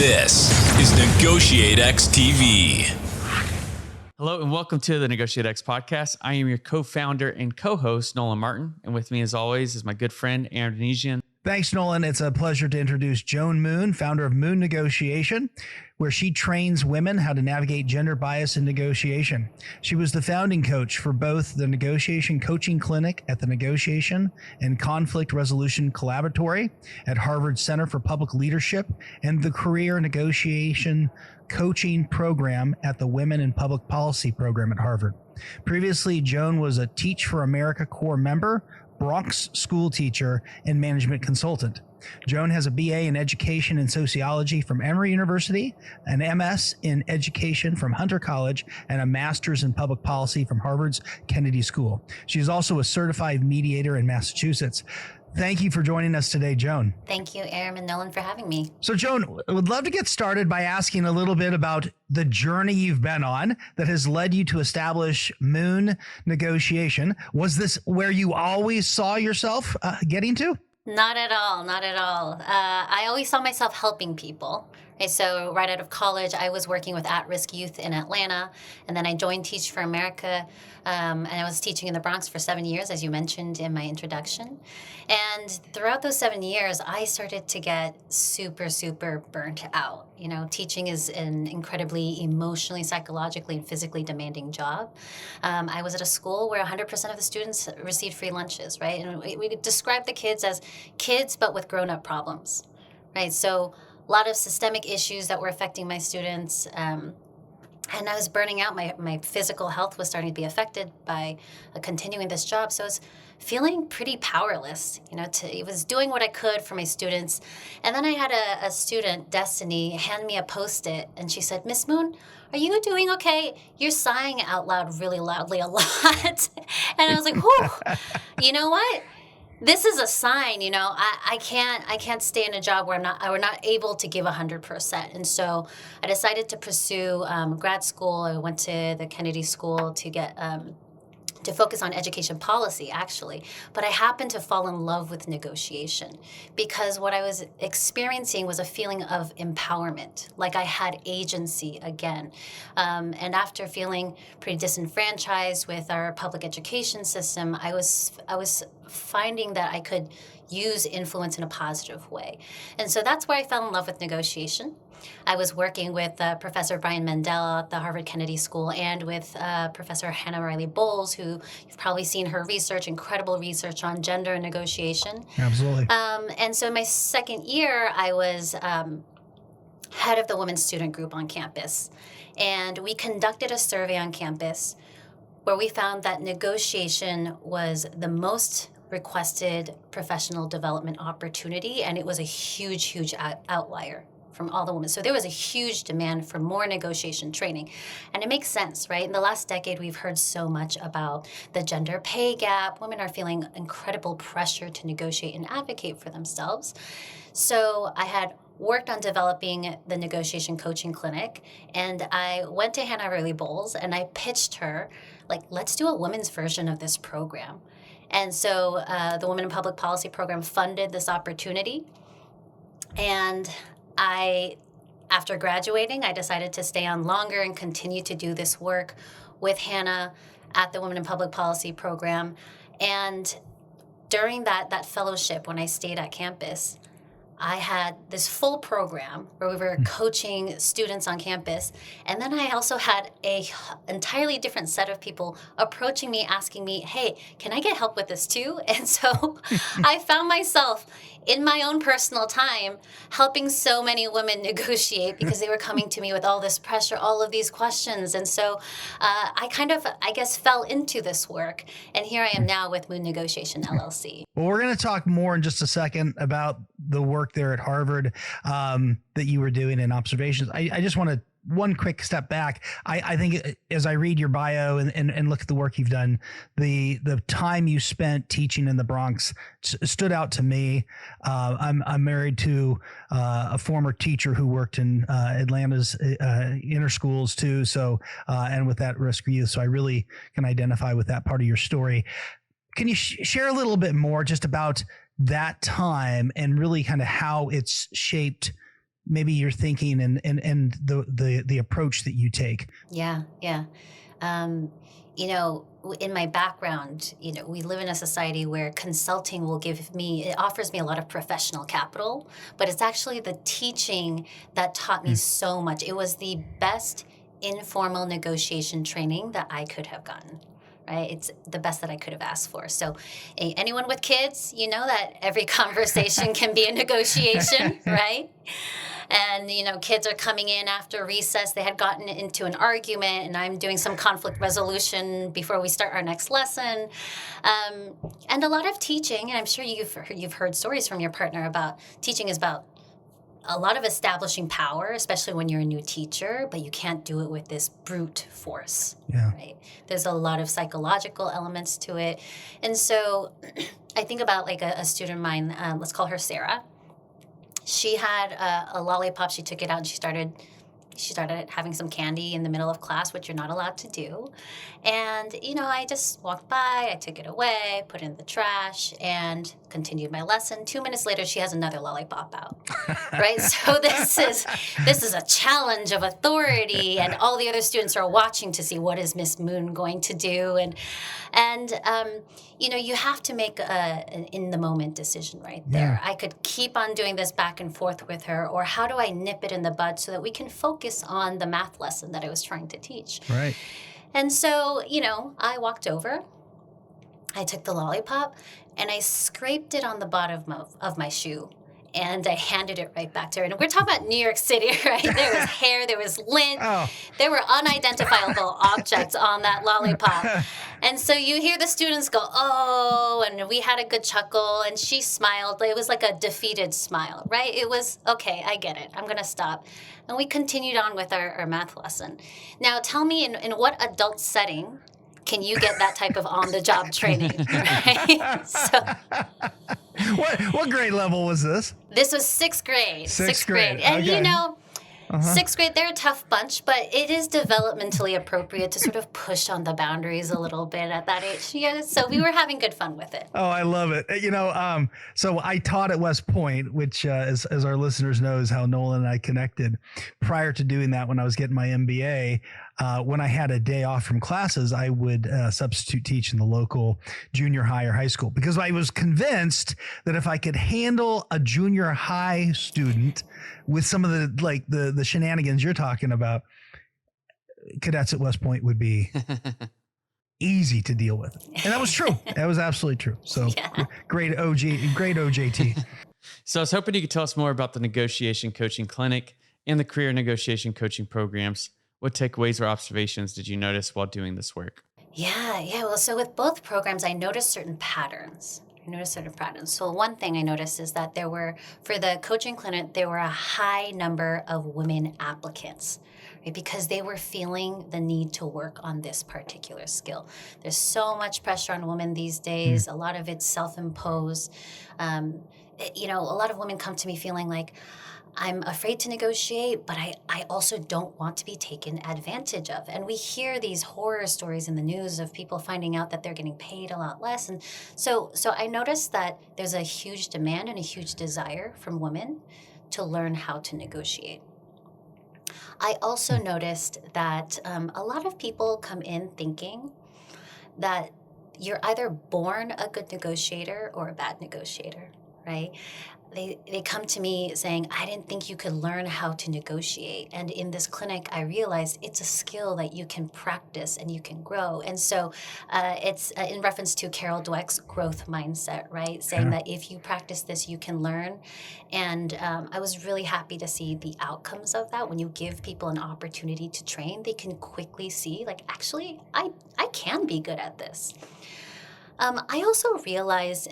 This is NEGOTIATEx TV. Hello and welcome to the NEGOTIATEx podcast. I am your co-founder and co-host, Nolan Martin. And with me as always is my good friend, Aaron Denisian. Thanks, Nolan. It's a pleasure to introduce Joan Moon, founder of Moon Negotiation, where she trains women how to navigate gender bias in negotiation. She was the founding coach for both the Negotiation Coaching Clinic at the Negotiation and Conflict Resolution Collaboratory at Harvard Center for Public Leadership and the Career Negotiation Coaching Program at the Women in Public Policy Program at Harvard. Previously, Joan was a Teach for America Corps member, Bronx school teacher, and management consultant. Joan has a BA in Education and Sociology from Emory University, an MS in Education from Hunter College, and a Master's in Public Policy from Harvard's Kennedy School. She is also a certified mediator in Massachusetts. Thank you for joining us today, Joan. Thank you, Aaron and Nolan, for having me. So, Joan, I would love to get started by asking a little bit about the journey you've been on that has led you to establish Moon Negotiation. Was this where you always saw yourself getting to? Not at all. Not at all. I always saw myself helping people. Okay, so right out of college, I was working with at-risk youth in Atlanta, and then I joined Teach for America, and I was teaching in the Bronx for 7 years, as you mentioned in my introduction. And throughout those 7 years, I started to get super burnt out. You know, teaching is an incredibly emotionally, psychologically, and physically demanding job. I was at a school where 100% of the students received free lunches, right? And we describe the kids as kids, but with grown-up problems, right? So a lot of systemic issues that were affecting my students, and I was burning out. My physical health was starting to be affected by continuing this job. So I was feeling pretty powerless. You know, I was doing what I could for my students. And then I had a student, Destiny, hand me a Post-it, and she said, "Miss Moon, are you doing okay? You're sighing out loud really loudly a lot." And I was like, whew, you know what? This is a sign, you know, I can't stay in a job where we're not able to give 100%. And so I decided to pursue grad school. I went to the Kennedy School to get to focus on education policy, actually. But I happened to fall in love with negotiation because what I was experiencing was a feeling of empowerment, like I had agency again. And after feeling pretty disenfranchised with our public education system, I was finding that I could use influence in a positive way. And so that's where I fell in love with negotiation. I was working with Professor Brian Mandela at the Harvard Kennedy School and with Professor Hannah Riley Bowles, who you've probably seen her research, incredible research on gender and negotiation. Absolutely. And so my second year, I was head of the women's student group on campus. And we conducted a survey on campus where we found that negotiation was the most requested professional development opportunity, and it was a huge outlier from all the women. So there was a huge demand for more negotiation training. And it makes sense, right? In the last decade, we've heard so much about the gender pay gap. Women are feeling incredible pressure to negotiate and advocate for themselves. So I had worked on developing the Negotiation Coaching Clinic, and I went to Hannah Riley Bowles and I pitched her, like, let's do a women's version of this program. And so the Women in Public Policy program funded this opportunity. And after graduating, I decided to stay on longer and continue to do this work with Hannah at the Women in Public Policy program. And during that fellowship, when I stayed at campus, I had this full program where we were coaching students on campus. And then I also had an entirely different set of people approaching me, asking me, hey, can I get help with this too? And so I found myself in my own personal time helping so many women negotiate because they were coming to me with all this pressure, all of these questions. And so I guess, fell into this work. And here I am now with Moon Negotiation, LLC. Well, we're going to talk more in just a second about the work there at Harvard that you were doing and observations. I just want to one quick step back. I think as I read your bio and look at the work you've done, the time you spent teaching in the Bronx stood out to me. I'm married to a former teacher who worked in Atlanta's inner schools too. So and with that risk youth, so I really can identify with that part of your story. Can you share a little bit more just about that time and really kind of how it's shaped maybe your thinking and the approach that you take. Yeah, yeah. In my background, we live in a society where consulting it offers me a lot of professional capital, but it's actually the teaching that taught me so much. It was the best informal negotiation training that I could have gotten. Right? It's the best that I could have asked for. So anyone with kids, you know that every conversation can be a negotiation, right? And, kids are coming in after recess. They had gotten into an argument, and I'm doing some conflict resolution before we start our next lesson. And a lot of teaching, and I'm sure you've heard stories from your partner about teaching is about a lot of establishing power, especially when you're a new teacher, but you can't do it with this brute force, right? There's a lot of psychological elements to it. And so I think about like a student of mine, let's call her Sarah. She had a lollipop. She took it out and she started having some candy in the middle of class, which you're not allowed to do. And, I just walked by, I took it away, put it in the trash, and continued my lesson. 2 minutes later, she has another lollipop out, right? So this is a challenge of authority, and all the other students are watching to see what is Miss Moon going to do. And you have to make an in-the-moment decision right there. I could keep on doing this back and forth with her, or how do I nip it in the bud so that we can focus on the math lesson that I was trying to teach? Right. And so, I walked over, I took the lollipop, and I scraped it on the bottom of my shoe. And I handed it right back to her. And we're talking about New York City, right? There was hair, there was lint. Oh. There were unidentifiable objects on that lollipop. And so you hear the students go, oh, and we had a good chuckle. And she smiled. It was like a defeated smile, right? It was, okay, I get it. I'm going to stop. And we continued on with our math lesson. Now, tell me, in what adult setting can you get that type of on-the-job training, right? So, what grade level was this? This was sixth grade. Sixth grade. And okay. Sixth grade, they're a tough bunch, but it is developmentally appropriate to sort of push on the boundaries a little bit at that age. Yeah, so we were having good fun with it. Oh, I love it. So I taught at West Point, which, as our listeners know, is how Nolan and I connected. Prior to doing that, when I was getting my MBA, when I had a day off from classes, I would substitute teach in the local junior high or high school, because I was convinced that if I could handle a junior high student with some of the shenanigans you're talking about, cadets at West Point would be easy to deal with. And that was true. That was absolutely true. So great OJT. So I was hoping you could tell us more about the Negotiation Coaching Clinic and the Career Negotiation Coaching Programs. What takeaways or observations did you notice while doing this work? Yeah. Well, so with both programs, I noticed certain patterns. So one thing I noticed is that for the coaching clinic, there were a high number of women applicants, right? Because they were feeling the need to work on this particular skill. There's so much pressure on women these days. A lot of it's self-imposed. A lot of women come to me feeling like, I'm afraid to negotiate, but I also don't want to be taken advantage of. And we hear these horror stories in the news of people finding out that they're getting paid a lot less. And so I noticed that there's a huge demand and a huge desire from women to learn how to negotiate. I also noticed that a lot of people come in thinking that you're either born a good negotiator or a bad negotiator, right? They come to me saying, I didn't think you could learn how to negotiate. And in this clinic, I realized it's a skill that you can practice and you can grow. And so it's in reference to Carol Dweck's growth mindset, right? Saying that if you practice this, you can learn. And I was really happy to see the outcomes of that. When you give people an opportunity to train, they can quickly see, like, actually, I can be good at this. I also realized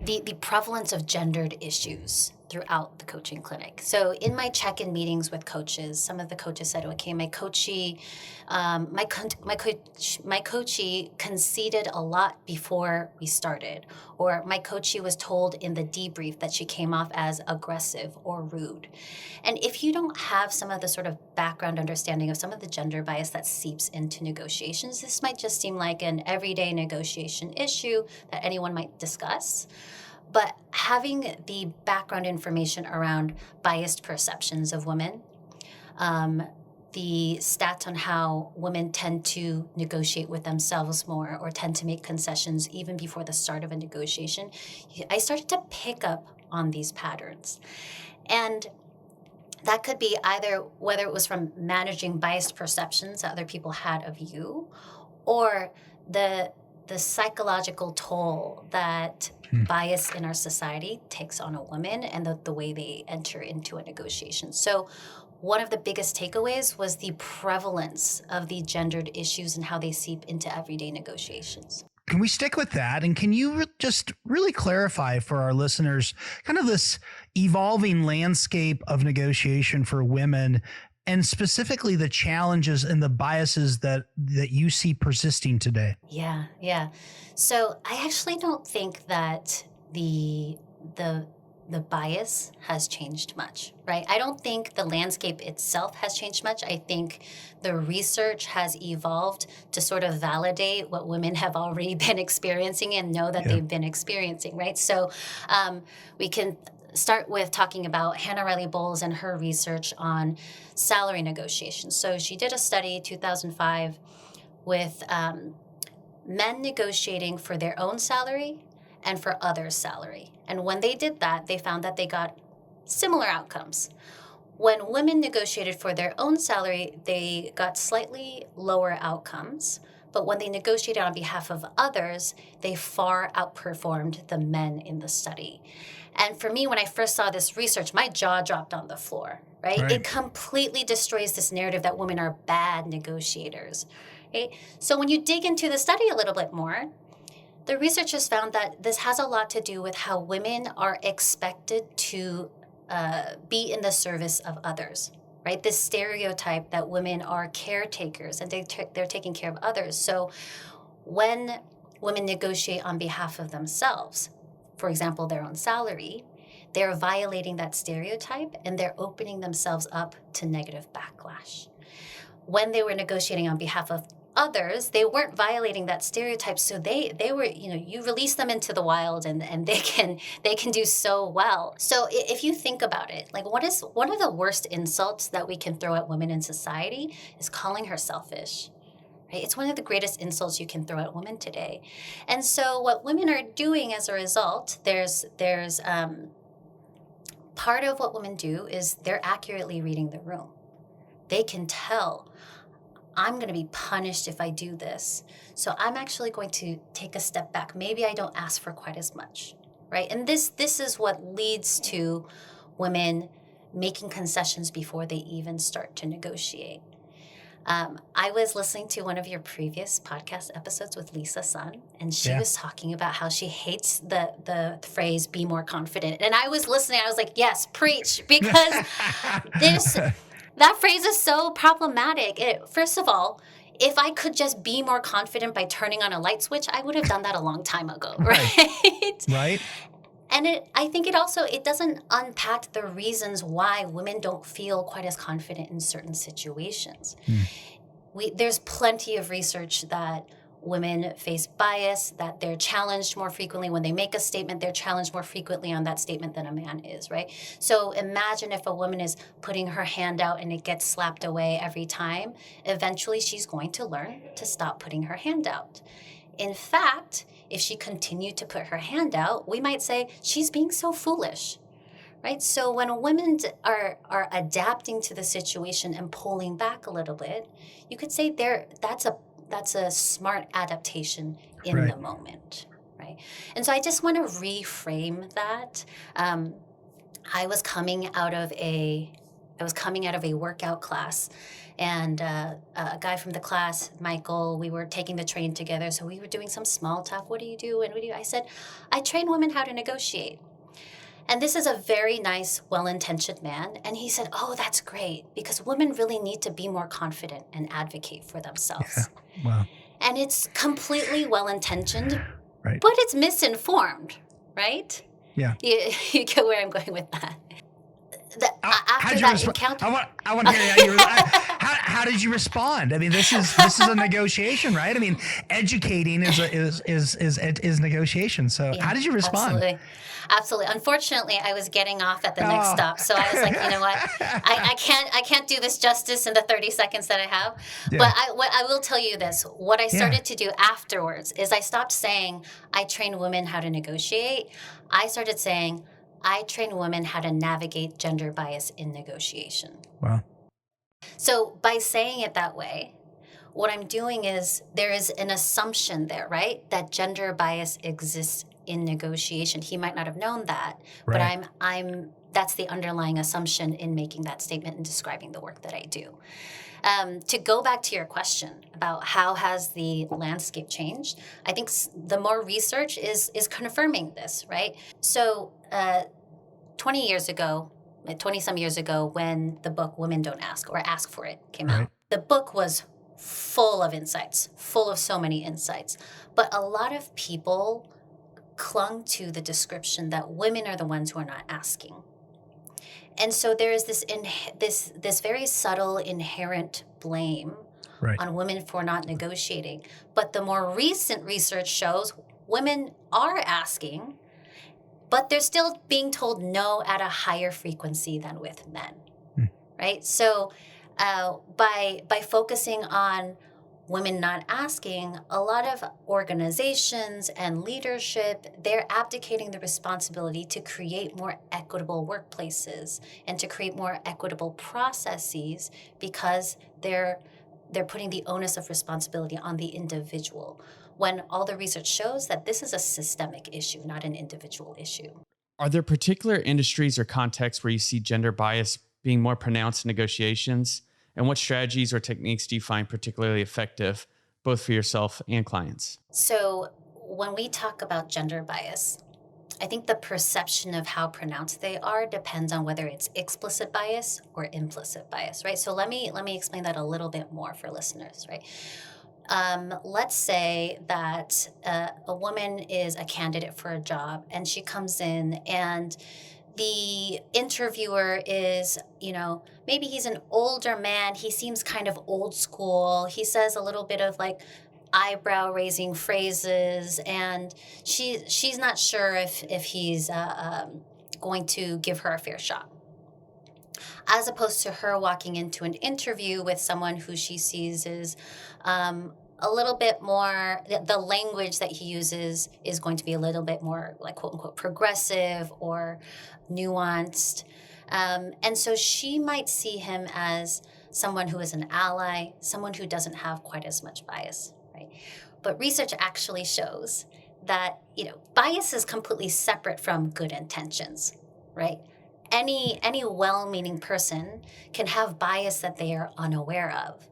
the prevalence of gendered issues throughout the coaching clinic. So in my check-in meetings with coaches, some of the coaches said, okay, my coachee conceded a lot before we started, or my coachee was told in the debrief that she came off as aggressive or rude. And if you don't have some of the sort of background understanding of some of the gender bias that seeps into negotiations, this might just seem like an everyday negotiation issue that anyone might discuss. But having the background information around biased perceptions of women, the stats on how women tend to negotiate with themselves more or tend to make concessions even before the start of a negotiation, I started to pick up on these patterns. And that could be either whether it was from managing biased perceptions that other people had of you, or the psychological toll that bias in our society takes on a woman and the way they enter into a negotiation. So one of the biggest takeaways was the prevalence of the gendered issues and how they seep into everyday negotiations. Can we stick with that? And can you just really clarify for our listeners kind of this evolving landscape of negotiation for women, and specifically the challenges and the biases that you see persisting today? Yeah. So I actually don't think that the bias has changed much, right? I don't think the landscape itself has changed much. I think the research has evolved to sort of validate what women have already been experiencing and know that they've been experiencing, right? So we can start with talking about Hannah Riley Bowles and her research on salary negotiations. So she did a study 2005 with men negotiating for their own salary and for others' salary. And when they did that, they found that they got similar outcomes. When women negotiated for their own salary, they got slightly lower outcomes. But when they negotiated on behalf of others, they far outperformed the men in the study. And for me, when I first saw this research, my jaw dropped on the floor, right? It completely destroys this narrative that women are bad negotiators, right? So when you dig into the study a little bit more, the researchers found that this has a lot to do with how women are expected to be in the service of others, right? This stereotype that women are caretakers and they're taking care of others. So when women negotiate on behalf of themselves, for example, their own salary, they're violating that stereotype and they're opening themselves up to negative backlash. When they were negotiating on behalf of others, they weren't violating that stereotype, so they were, you release them into the wild and they can do so well. So if you think about it, like what is one of the worst insults that we can throw at women in society is calling her selfish. Right? It's one of the greatest insults you can throw at women today. And so what women are doing as a result, there's part of what women do is they're accurately reading the room. They can tell, I'm going to be punished if I do this. So I'm actually going to take a step back. Maybe I don't ask for quite as much, right? And this is what leads to women making concessions before they even start to negotiate. I was listening to one of your previous podcast episodes with Lisa Sun, and she was talking about how she hates the phrase "be more confident." And I was listening. I was like, "Yes, preach," because that phrase is so problematic. First of all, if I could just be more confident by turning on a light switch, I would have done that a long time ago, right? Right. And I think it doesn't unpack the reasons why women don't feel quite as confident in certain situations. There's plenty of research that women face bias, that they're challenged more frequently. When they make a statement, they're challenged more frequently on that statement than a man is, right? So imagine if a woman is putting her hand out and it gets slapped away every time. Eventually, she's going to learn to stop putting her hand out. In fact, if she continued to put her hand out, we might say she's being so foolish, right? So when women are adapting to the situation and pulling back a little bit, you could say that's a smart adaptation in the moment, right? And so I just want to reframe that. I was coming out of a workout class, and a guy from the class, Michael, we were taking the train together, so we were doing some small talk. What do you do? And what do you? I said, I train women how to negotiate. And this is a very nice, well-intentioned man. And he said, oh, that's great, because women really need to be more confident and advocate for themselves. Yeah. Wow. And it's completely well-intentioned, right, but it's misinformed, right? Yeah. You get where I'm going with that. After how'd you that respond? encounter, I want to hear how you. how did you respond? I mean, this is a negotiation, right? I mean, educating is negotiation. So Yeah, how did you respond? Absolutely. Unfortunately, I was getting off at the next stop, so I was like, you know what, I can't do this justice in the 30 seconds that I have. Yeah. But what I will tell you this: what I Yeah. started to do afterwards is I stopped saying I train women how to negotiate. I started saying I train women how to navigate gender bias in negotiation. Wow. So by saying it that way, what I'm doing is there is an assumption there, right? That gender bias exists in negotiation. He might not have known that, but Right. I'm that's the underlying assumption in making that statement and describing the work that I do. To go back to your question about how has the landscape changed, I think the more research is confirming this, right? So 20 years ago, 20 some years ago, when the book Women Don't Ask or Ask for It came Right. out, the book was full of insights, full of so many insights. But a lot of people clung to the description that women are the ones who are not asking. And so there is this very subtle inherent blame Right. on women for not negotiating. But the more recent research shows women are asking, but they're still being told no at a higher frequency than with men, right? So by focusing on women not asking, a lot of organizations and leadership, they're abdicating the responsibility to create more equitable workplaces and to create more equitable processes because they're putting the onus of responsibility on the individual, when all the research shows that this is a systemic issue, not an individual issue. Are there particular industries or contexts where you see gender bias being more pronounced in negotiations? And what strategies or techniques do you find particularly effective, both for yourself and clients? So when we talk about gender bias, I think the perception of how pronounced they are depends on whether it's explicit bias or implicit bias, right? So let me explain that a little bit more for listeners, right? Let's say that a woman is a candidate for a job and she comes in and the interviewer is, maybe he's an older man. He seems kind of old school. He says a little bit of like eyebrow raising phrases, and she's not sure if he's going to give her a fair shot. As opposed to her walking into an interview with someone who she sees is a little bit more, the language that he uses is going to be a little bit more like quote unquote progressive or nuanced. And so she might see him as someone who is an ally, someone who doesn't have quite as much bias, right? But research actually shows that, bias is completely separate from good intentions, right? Any well-meaning person can have bias that they are unaware of.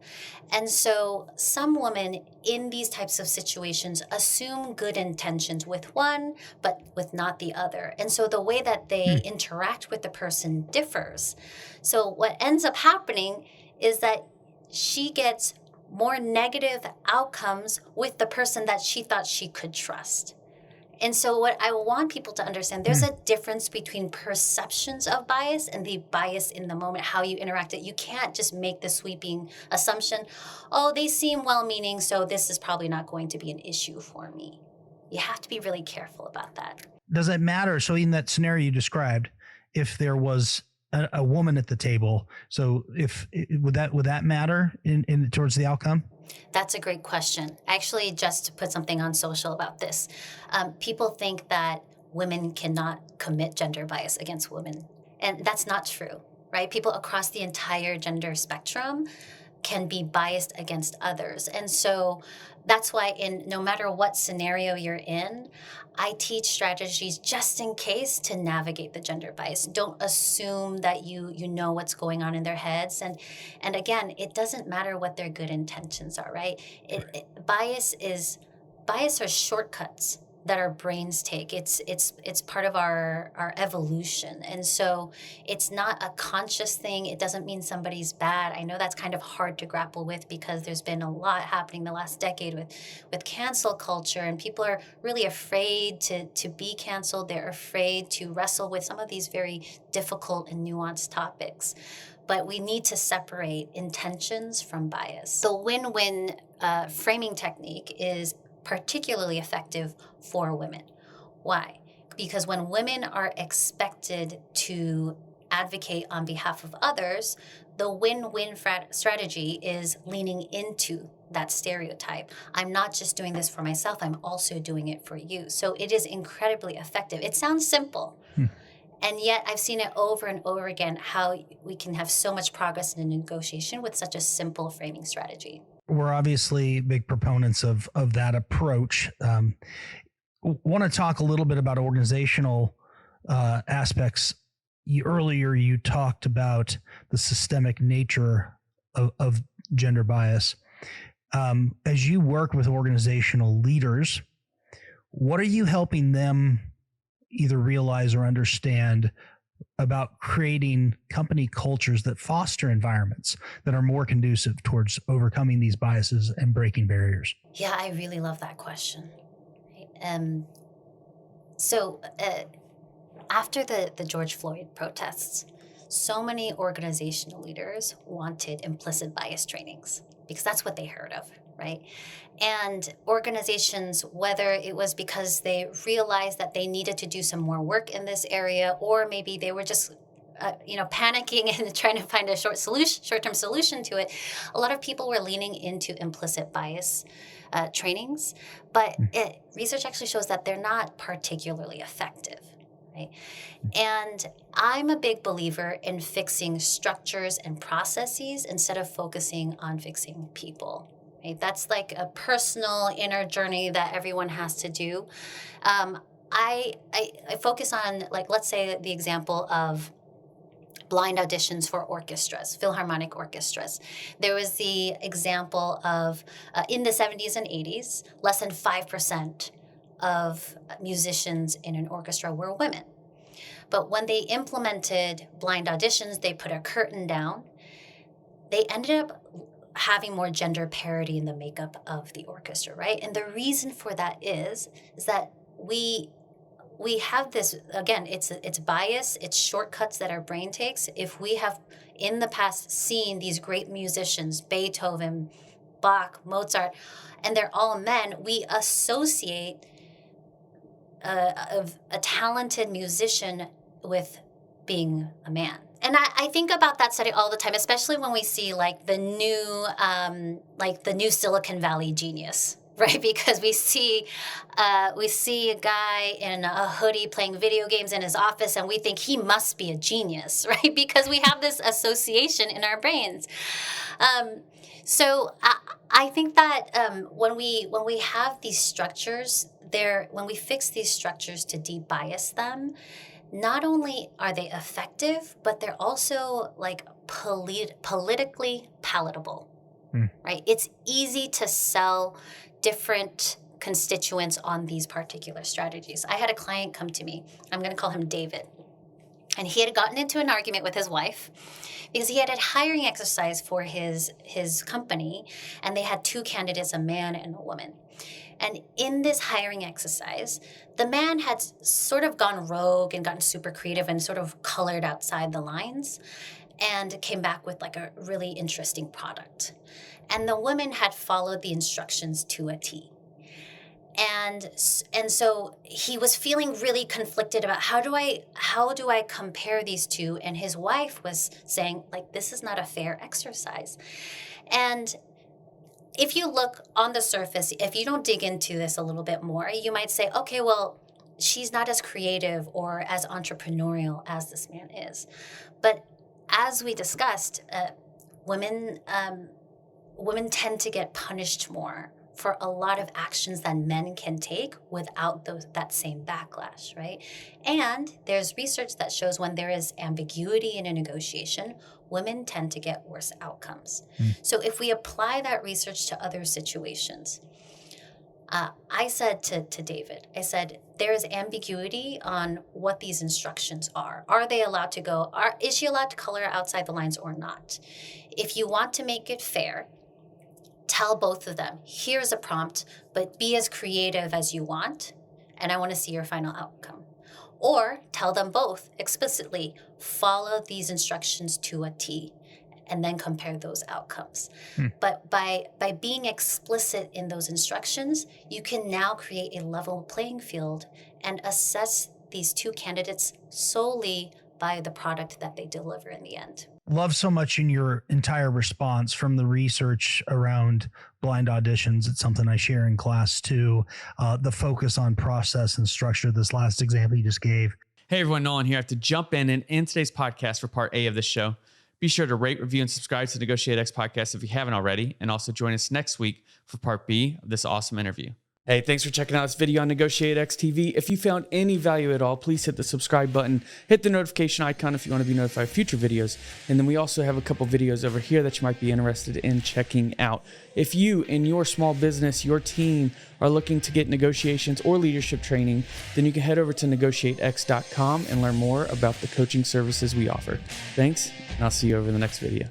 And so some women in these types of situations assume good intentions with one, but with not the other. And so the way that they interact with the person differs. So what ends up happening is that she gets more negative outcomes with the person that she thought she could trust. And so what I want people to understand, there's a difference between perceptions of bias and the bias in the moment, how you interact it. You can't just make the sweeping assumption, oh, they seem well-meaning, so this is probably not going to be an issue for me. You have to be really careful about that. Does it matter? So in that scenario you described, if there was a woman at the table, so would that matter in towards the outcome? That's a great question. Actually, just to put something on social about this, people think that women cannot commit gender bias against women, and that's not true, right? People across the entire gender spectrum can be biased against others. And so that's why no matter what scenario you're in, I teach strategies just in case to navigate the gender bias. Don't assume that you know what's going on in their heads. And again, it doesn't matter what their good intentions are, right? Bias are shortcuts that our brains take. It's part of our evolution. And so it's not a conscious thing. It doesn't mean somebody's bad. I know that's kind of hard to grapple with because there's been a lot happening the last decade with cancel culture, and people are really afraid to be canceled. They're afraid to wrestle with some of these very difficult and nuanced topics. But we need to separate intentions from bias. The win-win framing technique is particularly effective for women. Why? Because when women are expected to advocate on behalf of others, the win-win strategy is leaning into that stereotype. I'm not just doing this for myself, I'm also doing it for you. So it is incredibly effective. It sounds simple. And yet I've seen it over and over again, how we can have so much progress in a negotiation with such a simple framing strategy. We're obviously big proponents of that approach. Want to talk a little bit about organizational aspects. Earlier, you talked about the systemic nature of gender bias. As you work with organizational leaders, what are you helping them either realize or understand about creating company cultures that foster environments that are more conducive towards overcoming these biases and breaking barriers? Yeah, I really love that question. After the George Floyd protests, so many organizational leaders wanted implicit bias trainings because that's what they heard of, right? And organizations, whether it was because they realized that they needed to do some more work in this area, or maybe they were just panicking and trying to find a short-term solution to it, a lot of people were leaning into implicit bias trainings. But research actually shows that they're not particularly effective. Right? And I'm a big believer in fixing structures and processes instead of focusing on fixing people. Right? That's like a personal inner journey that everyone has to do. I focus on, like, let's say the example of blind auditions for orchestras, Philharmonic orchestras. There was the example of, in the 70s and 80s, less than 5% of musicians in an orchestra were women. But when they implemented blind auditions, they put a curtain down. They ended up having more gender parity in the makeup of the orchestra, right? And the reason for that is that we have this, again, it's bias, it's shortcuts that our brain takes. If we have in the past seen these great musicians, Beethoven, Bach, Mozart, and they're all men, we associate a talented musician with being a man. And I think about that study all the time, especially when we see like the new Silicon Valley genius, right? Because we see a guy in a hoodie playing video games in his office, and we think he must be a genius, right? Because we have this association in our brains. So I think that when we have these structures, when we fix these structures to de-bias them, not only are they effective, but they're also like politically palatable, right? It's easy to sell different constituents on these particular strategies. I had a client come to me. I'm going to call him David. And he had gotten into an argument with his wife because he had a hiring exercise for his company, and they had two candidates, a man and a woman. And in this hiring exercise, the man had sort of gone rogue and gotten super creative and sort of colored outside the lines and came back with like a really interesting product. And the woman had followed the instructions to a T. And so he was feeling really conflicted about how do I compare these two? And his wife was saying, like, this is not a fair exercise. And if you look on the surface, if you don't dig into this a little bit more, you might say, okay, well, she's not as creative or as entrepreneurial as this man is. But as we discussed, women tend to get punished more for a lot of actions that men can take without that same backlash, right? And there's research that shows when there is ambiguity in a negotiation, women tend to get worse outcomes. So if we apply that research to other situations, I said to David, I said, there is ambiguity on what these instructions are. Are they allowed to go? Is she allowed to color outside the lines or not? If you want to make it fair, tell both of them, here's a prompt, but be as creative as you want, and I want to see your final outcome. Or tell them both explicitly, follow these instructions to a T, and then compare those outcomes. But by being explicit in those instructions, you can now create a level playing field and assess these two candidates solely by the product that they deliver in the end. Love so much in your entire response from the research around blind auditions. It's something I share in class too. The focus on process and structure, this last example you just gave. Hey everyone, Nolan here. I have to jump in and end today's podcast for part A of this show. Be sure to rate, review, and subscribe to the NEGOTIATEx podcast if you haven't already, and also join us next week for part B of this awesome interview. Hey, thanks for checking out this video on NEGOTIATEx TV. If you found any value at all, please hit the subscribe button, hit the notification icon if you want to be notified of future videos, and then we also have a couple videos over here that you might be interested in checking out. If you and your small business, your team, are looking to get negotiations or leadership training, then you can head over to NEGOTIATEx.com and learn more about the coaching services we offer. Thanks, and I'll see you over in the next video.